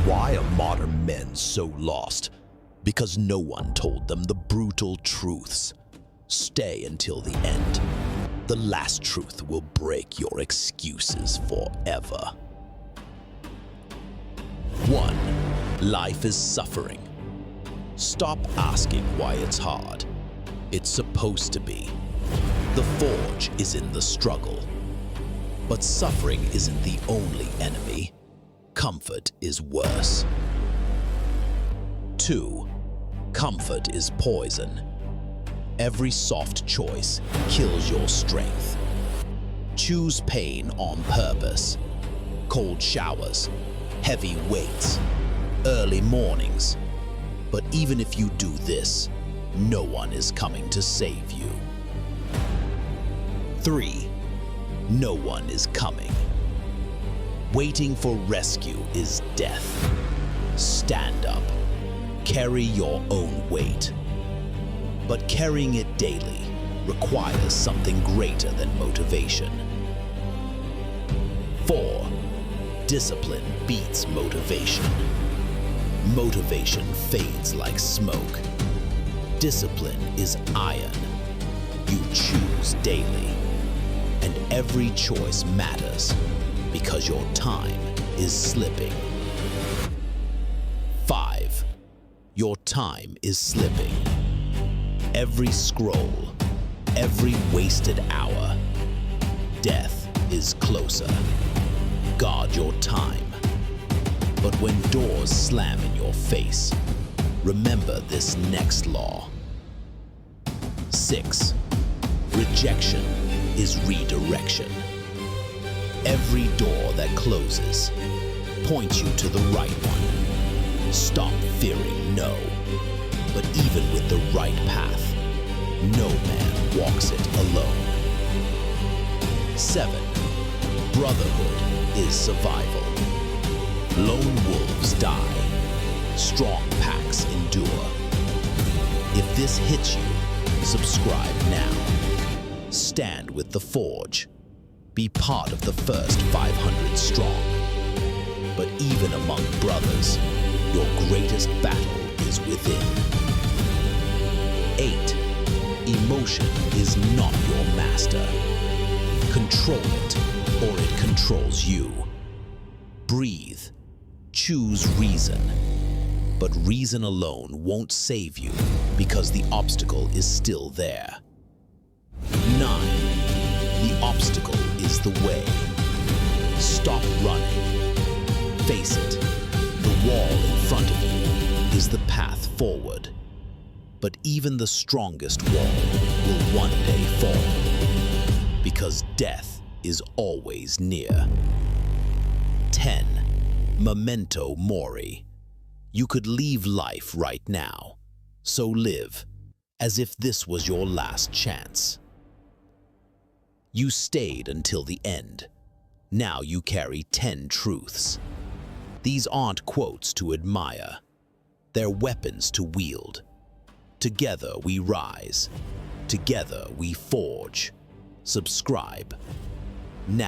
Why are modern men so lost? Because no one told them the brutal truths. Stay until the end. The last truth will break your excuses forever. 1. Life is suffering. Stop asking why it's hard. It's supposed to be. The forge is in the struggle. But suffering isn't the only enemy. Comfort is worse. 2. Comfort is poison. Every soft choice kills your strength. Choose pain on purpose. Cold showers, heavy weights, early mornings. But even if you do this, no one is coming to save you. 3. No one is coming. Waiting for rescue is death. Stand up. Carry your own weight. But carrying it daily requires something greater than motivation. 4. Discipline beats motivation. Motivation fades like smoke. Discipline is iron. You choose daily. And every choice matters because your time is slipping. 5. Your time is slipping. Every scroll, every wasted hour, death is closer. Guard your time. But when doors slam in your face, remember this next law. 6. Rejection is redirection. Every door that closes points you to the right one. Stop fearing no. But even with the right path, no man walks it alone. 7. Brotherhood is survival. Lone wolves die. Strong packs endure. If this hits you, subscribe now. Stand with the Forge. Be part of the first 500 strong. But even among brothers, your greatest battle is within. 8. Emotion is not your master. Control it, or it controls you. Breathe. Choose reason. But reason alone won't save you because the obstacle is still there. 9. The obstacle is the way. Stop running. Face it. The wall in front of you is the path forward. But even the strongest wall will one day fall, because death is always near. 10. Memento mori. You could leave life right now, so live as if this was your last chance. You stayed until the end. Now you carry 10 truths. These aren't quotes to admire. They're weapons to wield. Together we rise. Together we forge. Subscribe now.